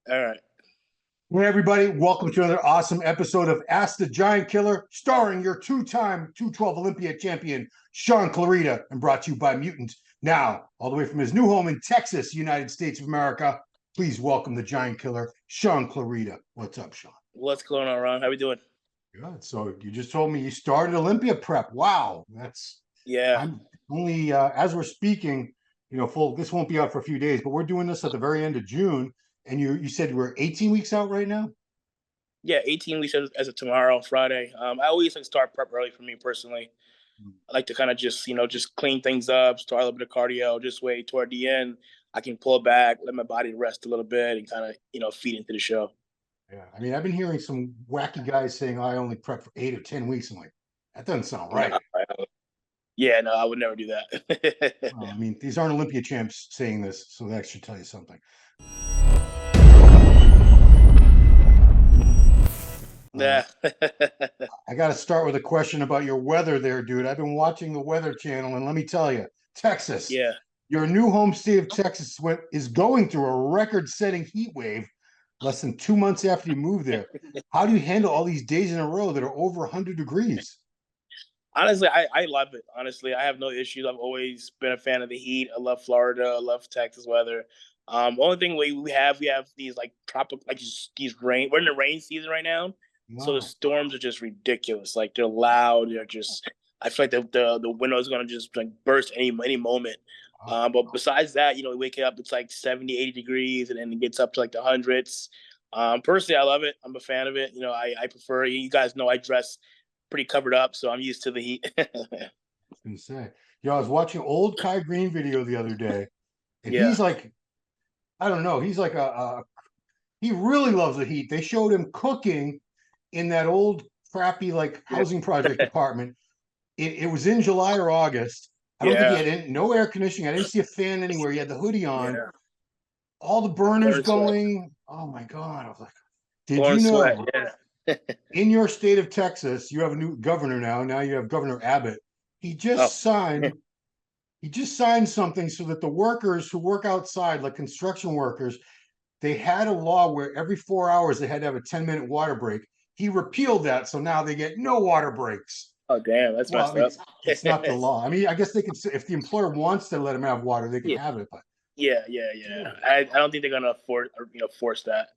All right. Hey, everybody. Welcome to another awesome episode of Ask the Giant Killer, starring your two-time 212 Olympia champion, Shaun Clarida, and brought to you by Mutant. Now, all the way from his new home in Texas, United States of America, please welcome the Giant Killer, Shaun Clarida. What's up, Shaun? What's going on, Ron? How we doing? Good. So you just told me you started Olympia prep. Wow. Yeah. I'm only, as we're speaking, this won't be out for a few days, but we're doing this at the very end of June. And you said we're 18 weeks out right now? Yeah, 18 weeks as of tomorrow, Friday. I always like start prep early for me personally. I like to kind of just clean things up, start a little bit of cardio, just wait toward the end. I can pull back, let my body rest a little bit, and kind of, feed into the show. Yeah, I mean, I've been hearing some wacky guys saying, I only prep for 8 or 10 weeks. I'm like, that doesn't sound No, right. yeah, no, I would never do that. Well, I mean, these aren't Olympia champs saying this, so that should tell you something. Yeah. I got to start with a question about your weather there, dude. I've been watching the Weather Channel, and let me tell you, Texas, Yeah. your new home state of Texas, is going through a record-setting heat wave less than 2 months after you moved there. How do you handle all these days in a row that are over 100 degrees? Honestly, I love it. Honestly, I have no issues. I've always been a fan of the heat. I love Florida. I love Texas weather. Only thing we have these like tropical like these rain. We're in the rain season right now, so the Wow. storms are just ridiculous. Like they're loud. They're just. I feel like the window is gonna just like burst any moment. But besides that, we wake up, it's like 70, 80 degrees, and then it gets up to like the hundreds. Personally, I love it. I'm a fan of it. I prefer. You guys know I dress pretty covered up, so I'm used to the heat. Gonna say, I was watching old Kai Green video the other day, and Yeah. he's like, I don't know, he's like he really loves the heat. They showed him cooking in that old crappy like housing project apartment. It was in July or August. I don't think he Yeah. had no air conditioning. I didn't see a fan anywhere. He had the hoodie on, Yeah. all the burners Burn sweat. going. Oh my God. I was like, did you Born sweat. know Yeah. in your state of Texas, you have a new governor now? Now you have Governor Abbott. He Oh. just signed he just signed something so that the workers who work outside, like construction workers, they had a law where every 4 hours they had to have a 10-minute water break. He repealed that, so now they get no water breaks. Oh, damn, that's Well, I messed mean, up. it's not the law. I mean, I guess they can, if the employer wants to let them have water, they can Yeah. have it. But Yeah. dude, I don't think they're gonna force that.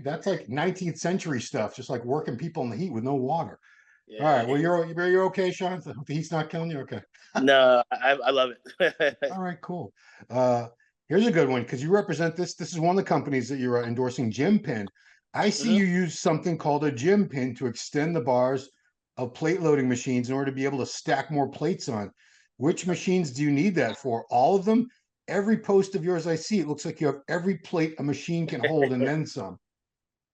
that's like 19th century stuff, just like working people in the heat with no water. All right, well, Yeah. you're okay, Shaun. The heat's not killing you. Okay. No, I love it. All right, cool. Uh, Here's a good one because you represent this. This is one of the companies that you're endorsing, Gym Pin. I see Hmm. you use something called a Gym Pin to extend the bars of plate loading machines in order to be able to stack more plates on. Which machines do you need that for? All of them? Every post of yours I see, it looks like you have every plate a machine can hold and then some.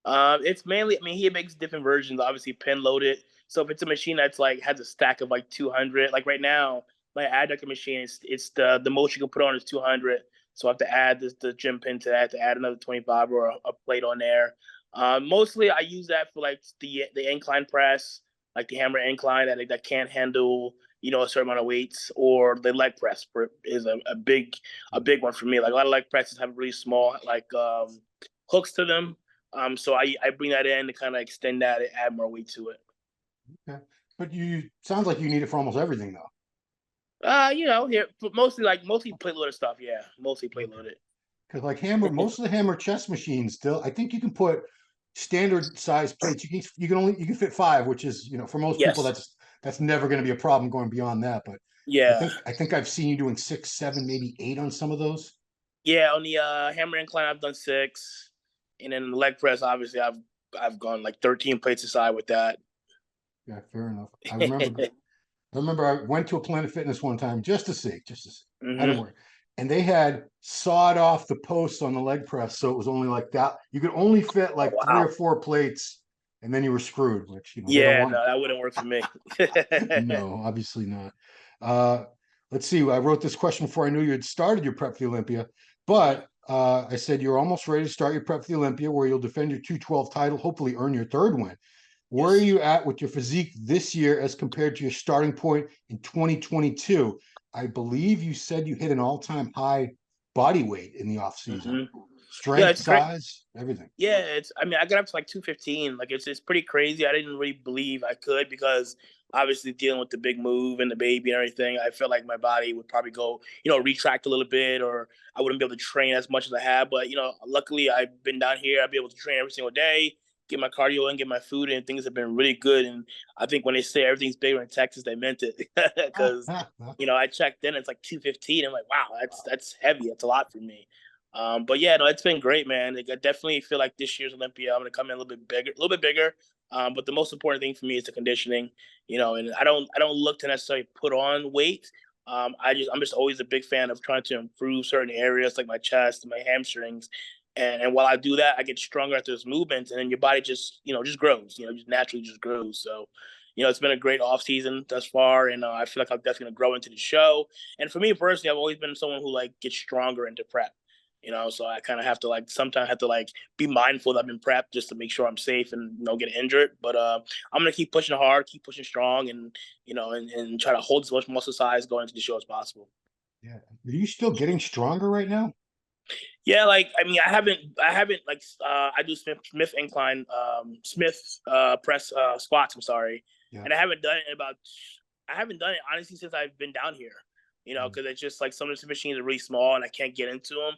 It's mainly. I mean, he makes different versions. Obviously, pin loaded. So if it's a machine that's like has a stack of like 200, like right now, my adductor machine, it's the most you can put on is 200. So I have to add the gym pin to that to add another 25 or a plate on there. Mostly I use that for like the incline press, like the hammer incline that can't handle a certain amount of weights, or the leg press is a big one for me. Like a lot of leg presses have really small like hooks to them. So I bring that in to kind of extend that and add more weight to it. Okay. But you sounds like you need it for almost everything though. Here but mostly plate loaded stuff. Yeah, mostly plate Okay. loaded. Because like hammer, most of the hammer chest machines still, I think you can put standard size plates. You can fit five, which is for most people Yes. that's never going to be a problem going beyond that. But I Yeah. think I think I've seen you doing 6, 7, maybe 8 on some of those. Yeah. On the hammer incline, I've done 6, and then the leg press, obviously, I've gone like 13 plates aside with that. Yeah, fair enough. I remember I went to a Planet Fitness one time just to see. I don't Hmm. worry. And they had sawed off the posts on the leg press, so it was only like that. You could only fit Oh, like three or wow. four plates, and then you were screwed. Which they don't Yeah. want. No, that wouldn't work for me. No, obviously not. Uh, let's see. I wrote this question before I knew you had started your prep for the Olympia, Mhm. but I said you're almost ready to start your prep for the Olympia, where you'll defend your 212 title, hopefully earn your third win. Where are Yes. you at with your physique this year as compared to your starting point in 2022? I believe you said you hit an all-time high body weight in the off season. Hmm. Yeah, Strength, it's great. size, everything. Yeah, I mean, I got up to like 215. Like it's pretty crazy. I didn't really believe I could because obviously dealing with the big move and the baby and everything, I felt like my body would probably go, retract a little bit, or I wouldn't be able to train as much as I have. But luckily I've been down here. I'll be able to train every single day, get my cardio in, get my food in. Things have been really good. And I think when they say everything's bigger in Texas, they meant it because I checked in. It's like 215. I'm like, wow, that's heavy. That's a lot for me. But yeah, no, it's been great, man. Like, I definitely feel like this year's Olympia, I'm gonna come in a little bit bigger. But the most important thing for me is the conditioning, and I don't look to necessarily put on weight. I'm just always a big fan of trying to improve certain areas like my chest and my hamstrings. And while I do that, I get stronger at those movements, and then your body just grows, just naturally just grows. So, it's been a great off season thus far, and I feel like I'm definitely gonna grow into the show. And for me personally, I've always been someone who like gets stronger into prep. So I kind of have to sometimes have to be mindful that I'm in prep just to make sure I'm safe and get injured. But I'm gonna keep pushing hard, keep pushing strong, and and try to hold as much muscle size going into the show as possible. Yeah. Are you still getting stronger right now? Yeah, I mean, I haven't I do Smith incline, Smith press squats. I'm sorry, Yeah. and I haven't done it honestly since I've been down here. Because it's just like some of the machines are really small and I can't get into them.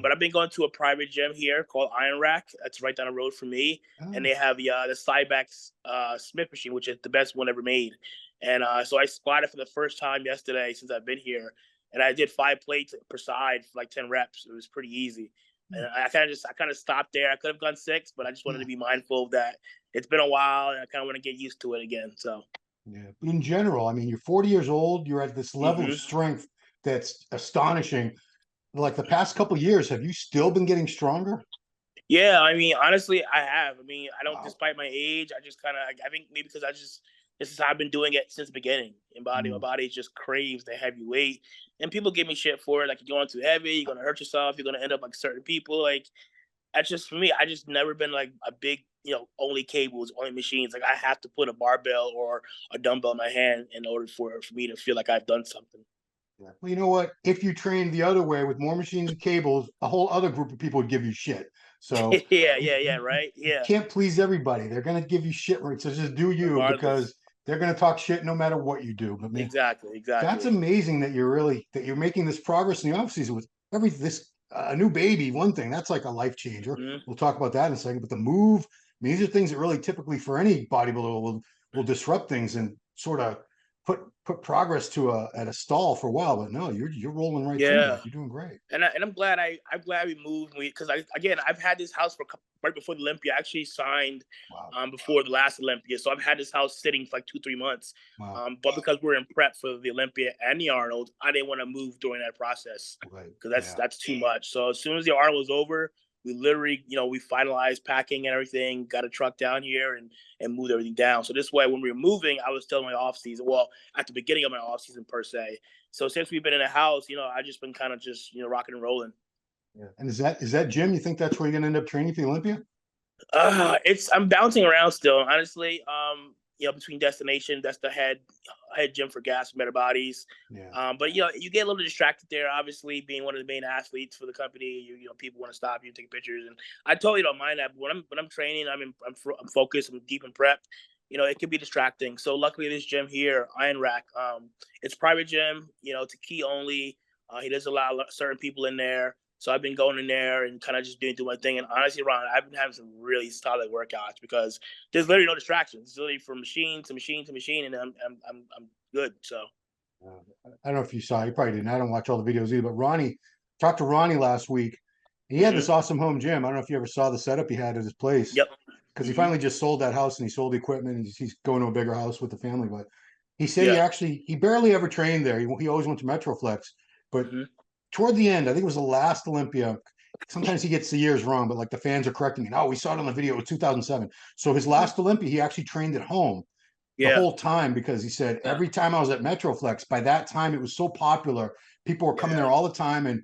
But I've been going to a private gym here called Iron Rack. That's right down the road from me, and Oh, they have the Cybex Smith machine, which is the best one ever made. And so I squatted for the first time yesterday since I've been here, and I did 5 plates per side for like 10 reps. It was pretty easy. And I kind of stopped there. I could have gone 6, but I just wanted yeah. to be mindful of that. It's been a while, and I kind of want to get used to it again. So, Yeah. But in general, I mean, you're 40 years old, you're at this level of hmm strength that's astonishing. Like the past couple years, have you still been getting stronger? yeah, I mean, honestly, I have. I mean, I don't, Wow. despite my age, I just kind of, I think maybe because this is how I've been doing it since the beginning. My Mm. body just craves the heavy weight, and people give me shit for it. Like, you're going too heavy, you're gonna hurt yourself, you're gonna end up like certain people. Like, that's just for me. I just never been like a big, only cables, only machines. Like, I have to put a barbell or a dumbbell in my hand in order for me to feel like I've done something. Yeah. Well, you know what? If you trained the other way with more machines and cables, a whole other group of people would give you shit. So Yeah, you, yeah, yeah, you, right. you Yeah, can't please everybody. They're going to give you shit, right? So just do you regardless. because they're going to talk shit no matter what you do. But man, Exactly, that's exactly. amazing that you're making this progress in the off season with every this a new baby. One thing that's like a life changer. Mhm. We'll talk about that in a second. But the move, I mean, these are things that really typically for any bodybuilder will disrupt things and sort of put progress to a stall for a while. But no, you're rolling right through Yeah. that. You're doing great. And I'm glad we moved because I've had this house right before the Olympia. I actually signed Wow, before the last Olympia, so I've had this house sitting for like 2-3 months. wow, But because we're in prep for the Olympia and the Arnold, I didn't want to move during that process right, because yeah. that's too much. So as soon as the Arnold was over, we literally we finalized packing and everything, got a truck down here and moved everything down. So this way, when we were moving, I was still in my off season. Well, at the beginning of my off season per se. So since we've been in the house, I just been kind of just rocking and rolling. Yeah. And is that gym? You think that's where you're going to end up training for the Olympia? I'm bouncing around still, honestly. Between destination, that's the head gym for gas and better bodies. Yeah, But you get a little distracted there. Obviously, being one of the main athletes for the company, people want to stop you, take pictures, and I totally don't mind that. But when I'm training, I'm focused, I'm deep in prep. It can be distracting. So luckily, this gym here, Iron Rack, it's private gym. It's a key only. He does allow certain people in there. So I've been going in there and kind of just doing my thing. And honestly, Ron, I've been having some really solid workouts because there's literally no distractions. It's literally from machine to machine to machine, and I'm good. So I don't know if you saw. You probably didn't. I don't watch all the videos either. But Ronnie talked to Ronnie last week. He had hmm this awesome home gym. I don't know if you ever saw the setup he had at his place yep. because he hmm finally just sold that house and he sold the equipment and he's going to a bigger house with the family. But he said Yeah. he barely ever trained there. He always went to Metroflex, but hmm toward the end, I think it was the last Olympia. Sometimes he gets the years wrong, but like the fans are correcting me. No, we saw it on the video. It was 2007. So his hmm last Olympia, he actually trained at home the Yeah. whole time because he said every time I was at Metroflex, by that time it was so popular. People were coming Yeah. there all the time and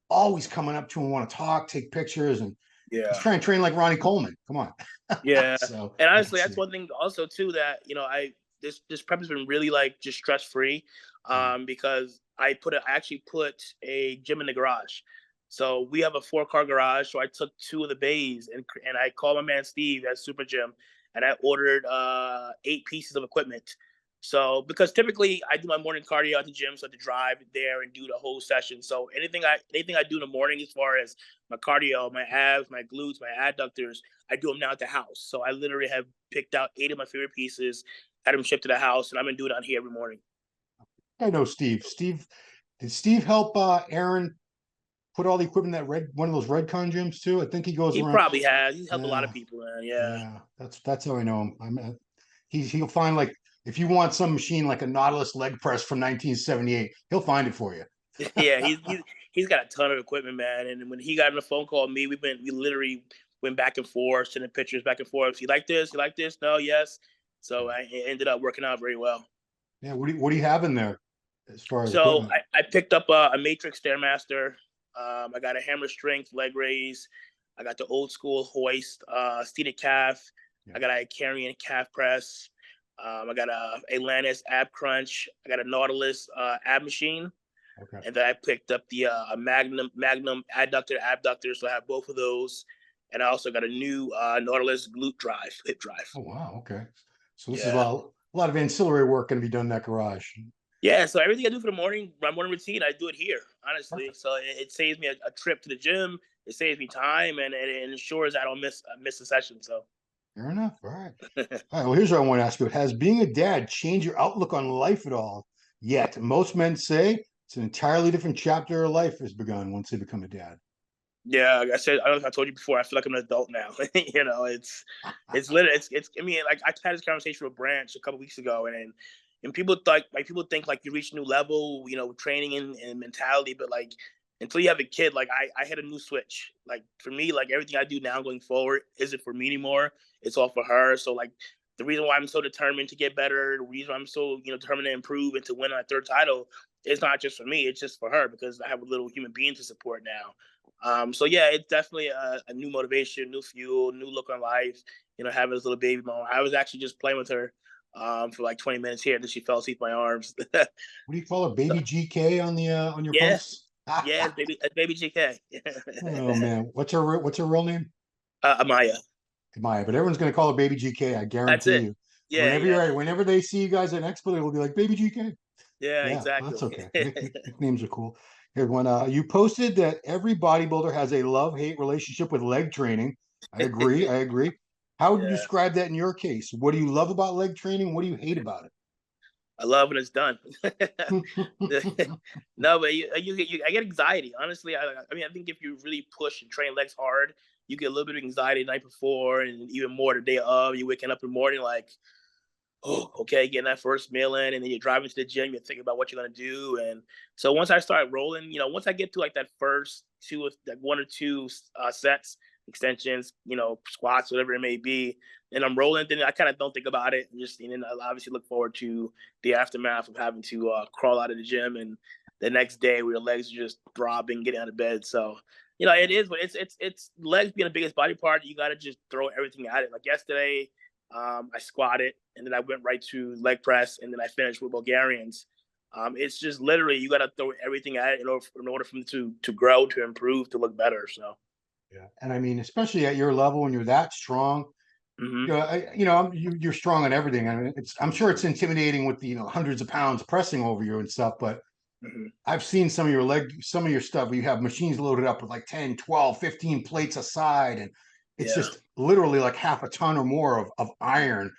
always coming up to him, want to talk, take pictures, and he's Yeah. trying to train like Ronnie Coleman. Come on. Yeah. So And I can honestly, see that's it. one thing also too that I this prep has been really like just stress free, Mm. because I actually put a gym in the garage. So we have a 4-car garage. So I took 2 of the bays and I called my man Steve at Super Gym, and I ordered 8 pieces of equipment. So because typically I do my morning cardio at the gym, so I have to drive there and do the whole session. So anything I do in the morning as far as my cardio, my abs, my glutes, my adductors, I do them now at the house. So I literally have picked out 8 of my favorite pieces, had them shipped to the house, and I've been doing it on here every morning. I know Steve. Did Steve help Aaron put all the equipment in that one of those Redcon gyms too? I think he goes He around. probably has. He's helped a lot of Yeah, people, man. Yeah. yeah. That's how I know him. He'll find, like, if you want some machine like a Nautilus leg press from 1978, he'll find it for you. Yeah, he's got a ton of equipment, man. And when he got on the phone call with me, we literally went back and forth, sending pictures back and forth. You like this? You like this? No, yes. So it ended up working out very well. Yeah. What do you have in there as far as So equipment? I picked up a Matrix Stairmaster. I got a hammer strength leg raise. I got the old school hoist, seated calf. Yeah. I got a carrying calf press. I got a Atlantis ab crunch. I got a Nautilus ab machine. Okay. And then I picked up the Magnum adductor, abductor. So I have both of those. And I also got a new Nautilus glute drive, hip drive. Oh wow. Okay. So this is Yeah. a lot of ancillary work going to be done in that garage. Yeah, so everything I do for the morning, my morning routine, I do it here, honestly. Perfect. So it saves me a trip to the gym. It saves me time, and it ensures I don't miss a session. So Fair enough. All right. All right. Well, here's what I want to ask you: has being a dad changed your outlook on life at all? Yet most men say it's an entirely different chapter of life has begun once they become a dad. yeah, like I said, I don't know if I told you before. I feel like I'm an adult now. It's literally it's. I mean, like I had this conversation with Branch a couple weeks ago, and people think like you reach a new level, training and mentality, but like until you have a kid, like I had a new switch. Like for me, like everything I do now going forward isn't for me anymore. It's all for her. So like the reason why I'm so determined to get better, the reason why I'm so determined to improve and to win my 3rd title, it's not just for me. It's just for her because I have a little human being to support now. So yeah, it's definitely a new motivation, new fuel, new look on life. Having this little baby mom. I was actually just playing with her for like 20 minutes here, and then she fell asleep in my arms. What do you call it? Baby GK on your Yeah, posts? yeah, it's baby GK. Oh man, what's her real name? Amaya. Maya, but everyone's going to call her Baby GK. I That's guarantee it. you. Yeah, yeah, Whenever they see you guys at Expo, they'll be like Baby GK. yeah, Yeah, that's exactly. okay. Nicknames are cool. Here, when you posted that every bodybuilder has a love-hate relationship with leg training. I agree. I agree. How would you Yeah, describe that in your case? What do you love about leg training? What do you hate about I love when it's done. it? No, but I get anxiety. Honestly, I mean, I think if you really push and train legs hard, you get a little bit of anxiety the night before, and even more the day of. You're waking up in the morning like, oh, okay, getting that first meal in, and then you're driving to the gym, you're thinking about what you're gonna do. And so once I start rolling, once I get to like that first two, like 1 or 2 sets, extensions, squats, whatever it may be, and I'm rolling, then I kind of don't think about it, and then I obviously look forward to the aftermath of having to crawl out of the gym and the next day where your legs are just throbbing, getting out of bed. So. It is, but it's legs being the biggest body part. You got to just throw everything at it. Like yesterday, I squatted, and then I went right to leg press, and then I finished with Bulgarians. It's just literally you got to throw everything at it in order for them to grow, to improve, to look better. So, Yeah, and I mean, especially at your level when you're that strong, hmm you're strong on everything. I mean, I'm sure it's intimidating with the hundreds of pounds pressing over you and stuff, but hmm I've seen some of your stuff where you have machines loaded up with like 10, 12, 15 plates aside, and it's yeah, just literally like half a ton or more of iron,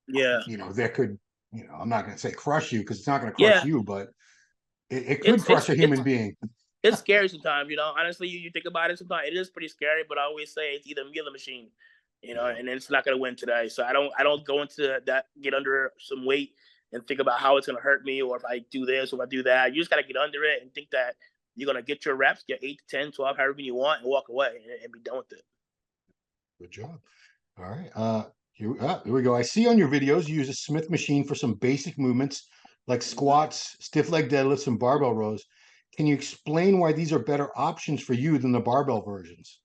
yeah, that could, I'm not going to say crush you because it's not going to crush yeah. you, but it could It's crush it's a human it's being. it's scary sometimes. Honestly, you think about it sometimes it is pretty scary. But I always say it's either me or the machine. Yeah. And it's not gonna win today. So I don't go into that, get under some weight and think about how it's gonna hurt me, or if I do this or if I do that. You just gotta get under it and think that you're gonna get your reps, get 8 to 10, 12, however you want, and walk away and be done with it. Good job. All right. Here we go. I see on your videos you use a Smith machine for some basic movements like Mhm. squats, stiff leg deadlifts, and barbell rows. Can you explain why these are better options for you than the barbell versions?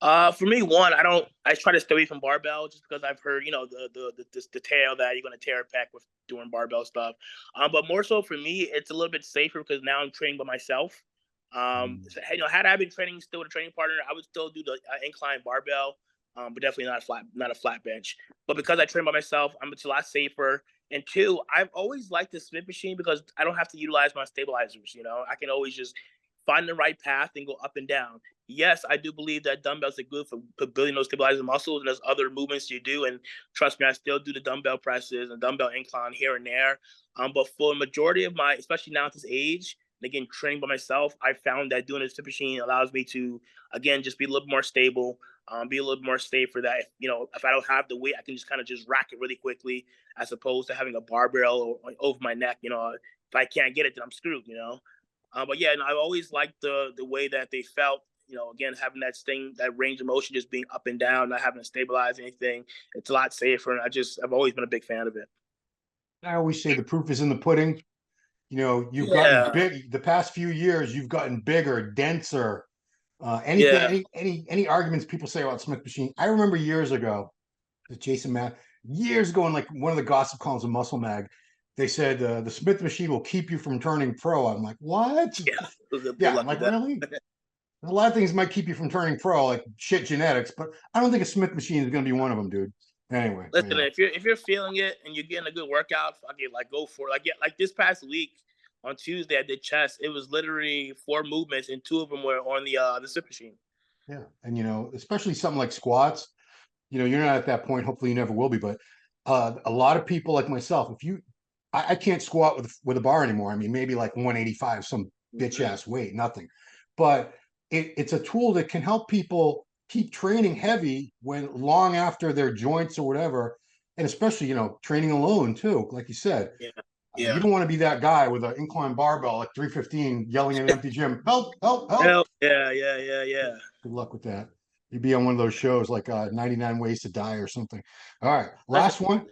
For me, one, I try to stay away from barbell just because I've heard, the tale that you're gonna tear a pec with doing barbell stuff. But more so for me, it's a little bit safer because now I'm training by myself. So, had I been training still with a training partner, I would still do the incline barbell, but definitely not a flat bench. But because I train by myself, it's a lot safer. And two, I've always liked the Smith machine because I don't have to utilize my stabilizers. I can always just find the right path and go up and down. Yes, I do believe that dumbbells are good for building those stabilizing muscles, and there's other movements you do. And trust me, I still do the dumbbell presses and dumbbell incline here and there. But for a majority of especially now at this age, and again, training by myself, I found that doing the Smith machine allows me to, again, just be a little more stable, be a little more safe for that. If I don't have the weight, I can just kind of just rack it really quickly, as opposed to having a barbell over my neck. If I can't get it, then I'm screwed. But yeah, and I've always liked the way that they felt. Again, having that range of motion, just being up and down, not having to stabilize anything. It's a lot safer, and I've always been a big fan of it. I always say the proof is in the pudding. You've gotten Yeah, big the past few years. You've gotten bigger, denser. Anything, yeah, any arguments people say about Smith machine. I remember years ago, Jason Matt, years ago in like one of the gossip columns of Muscle Mag, they said the Smith machine will keep you from turning pro. I'm like, what? yeah. Good Yeah, I'm luck with like, that. really? A lot of things might keep you from turning pro, like shit genetics, but I don't think a Smith machine is going to be one of them, dude. Anyway, but Listen, yeah. if you're feeling it and you're getting a good workout, fuck it, like go for it. Like, yeah, like this past week on Tuesday, I did chest. It was literally four movements, and two of them were on the sit machine. Yeah. And especially something like squats, you're not at that point. Hopefully you never will be, but a lot of people like myself, if you I can't squat with a bar anymore. I mean, maybe like 185, some bitch Mm-hmm. ass weight, nothing. But it's a tool that can help people keep training heavy when long after their joints or whatever, and especially training alone too. Like you said, Yeah, you yeah. don't want to be that guy with an incline barbell at 315 yelling at an empty gym, help, help, help. Hell, yeah, yeah, yeah, yeah. Good luck with that. You'd be on one of those shows like 99 Ways to Die or something. All right, last one.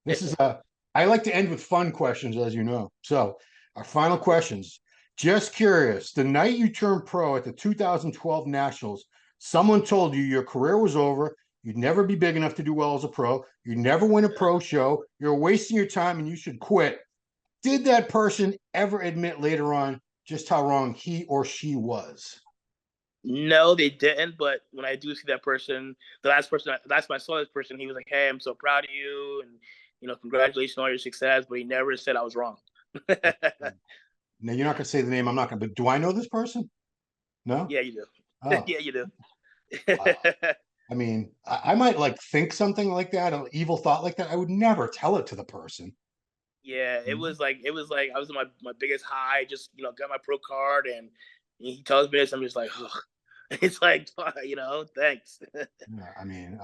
This is I like to end with fun questions, as you know. So our final questions. Just curious, the night you turned pro at the 2012 Nationals, someone told you your career was over, you'd never be big enough to do well as a pro, you'd never win a pro show, you're wasting your time and you should quit. Did that person ever admit later on just how wrong he or she was? No, they didn't. But when I do see that person, the last time I saw this person, he was like, "Hey, I'm so proud of you, and congratulations on all your success." But he never said I was wrong. Now you're not gonna say the name. I'm not gonna. But do I know this person? No. Yeah, you do. Oh, Yeah, you do. wow. I mean, I might like think something like that, an evil thought like that. I would never tell it to the person. Yeah, it Mhm. was like I was in my biggest high. Just got my pro card, and he tells me this. I'm just like, ugh. It's like, thanks. Yeah, I mean,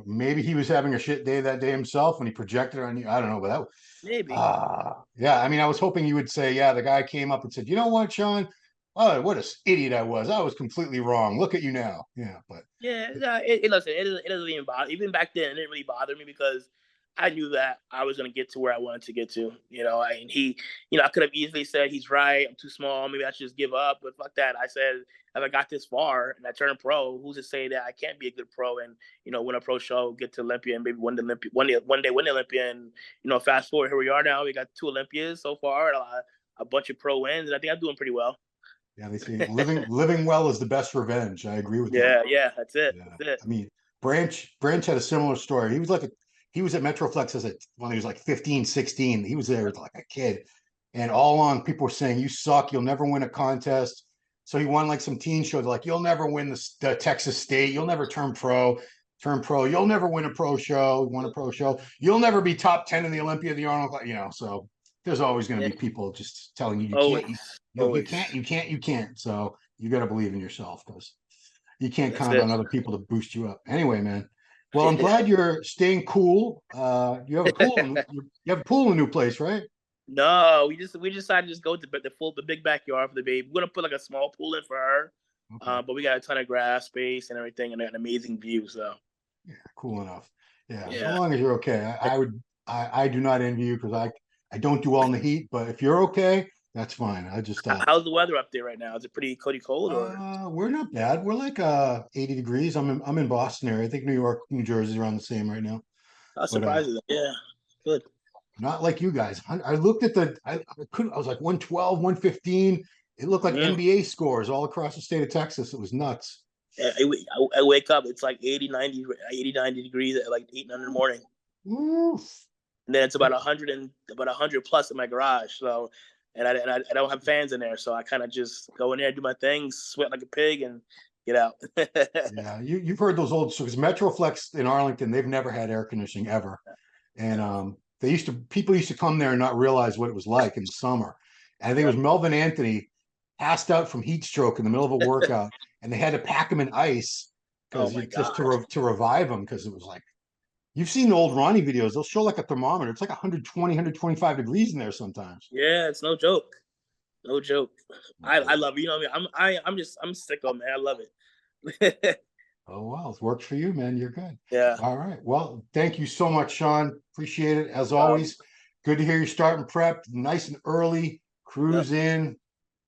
maybe he was having a shit day that day himself and he projected it on you. I don't know, but Maybe. yeah. I mean, I was hoping you would say, yeah, the guy came up and said, you know what, Shaun? Oh, what an idiot I was. I was completely wrong. Look at you now. Yeah, but Yeah, no, listen, it doesn't even bother. Even back then, it didn't really bother me because I knew that I was gonna get to where I wanted to get to. And I could have easily said he's right. I'm too small. Maybe I should just give up. But fuck that. I said if I got this far and I turned pro, who's to say that I can't be a good pro and win a pro show, get to Olympia, and maybe win the Olympia one day win the Olympia. And fast forward, here we are now. We got two Olympias so far, a bunch of pro wins, and I think I'm doing pretty well. yeah, they say living well is the best revenge. I agree with that. Yeah, yeah, that's it. Yeah. That's it. I mean, Branch had a similar story. He was at Metroflex when he was like 15, 16. He was there with like a kid. And all along, people were saying, you suck. You'll never win a contest. So he won like some teen shows, like, you'll never win the Texas State. You'll never turn pro. Turn pro. You'll never win a pro show. Won a pro show. You'll never be top 10 in the Olympia, the Arnold. So there's always going to Yeah, be people just telling you can't, always, you always. can't, you can't, you can't. So you got to believe in yourself because you can't That's count it. on other people to boost you up. Anyway, man. Well, I'm glad you're staying cool. You have a pool. You have a pool in a new place, right? No, we decided to just go to the big backyard for the baby. We're gonna put like a small pool in for her, Okay. but we got a ton of grass space and everything, and an amazing view. So Yeah, cool enough. Yeah, so yeah. long as you're okay. I do not envy you because I don't do well in the heat, but if you're okay, that's fine. I just How's the weather up there right now? Is it pretty cold or? we're not bad. We're like 80 degrees. I'm in Boston area. I think New York, New Jersey is around the same right now. That's But surprising. Yeah, good. not like you guys. I looked at I was like 112, 115. It looked like Mm. NBA scores all across the state of Texas. It was nuts. I wake up, it's like 80, 90 degrees at like 8, 9 in the morning. Oof. And then it's about 100 plus in my garage. So, I don't have fans in there, so I kind of just go in there, do my thing, sweat like a pig, and get out. Yeah, you've heard those old because Metroflex in Arlington, they've never had air conditioning ever. And people used to come there and not realize what it was like in the summer. And I think it was Melvin Anthony passed out from heat stroke in the middle of a workout, and they had to pack him in ice Oh because my just god! to revive him because it was like you've seen the old Ronnie videos. They'll show like a thermometer. It's like 120, 125 degrees in there sometimes. Yeah, it's no joke. No joke. I Yeah. love it. You know what I mean? I'm sicko, man. I love it. Oh well, it works for you, man. You're good. Yeah. All right. Well, thank you so much, Shaun. Appreciate it as Um, always. Good to hear you starting prep nice and early. yep. Cruise in,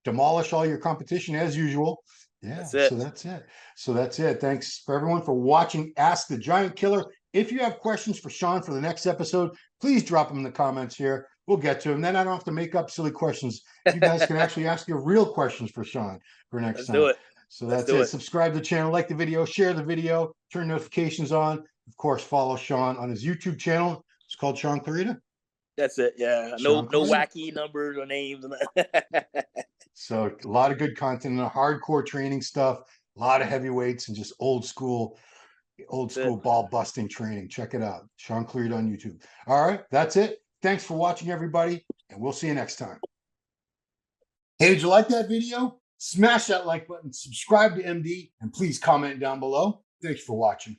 demolish all your competition as usual. Yeah. That's So it. that's it. So that's it. Thanks for everyone for watching Ask the Giant Killer. If you have questions for Shaun for the next episode, please drop them in the comments here. We'll get to them. Then I don't have to make up silly questions. You guys can actually ask your real questions for Shaun for next Let's time. do it. So Let's that's do it. it. Subscribe to the channel, like the video, share the video, turn notifications on. Of course, follow Shaun on his YouTube channel. It's called Shaun Clarida. That's it. Yeah. Shaun No Clarida. wacky numbers or names. So a lot of good content and hardcore training stuff, a lot of heavyweights and just old That's it. school ball busting training. Check it out. Shaun Clarida on YouTube. All right, that's it. Thanks for watching, everybody, and we'll see you next time. Hey, did you like that video? Smash that like button, subscribe to MD, and please comment down below. Thanks for watching.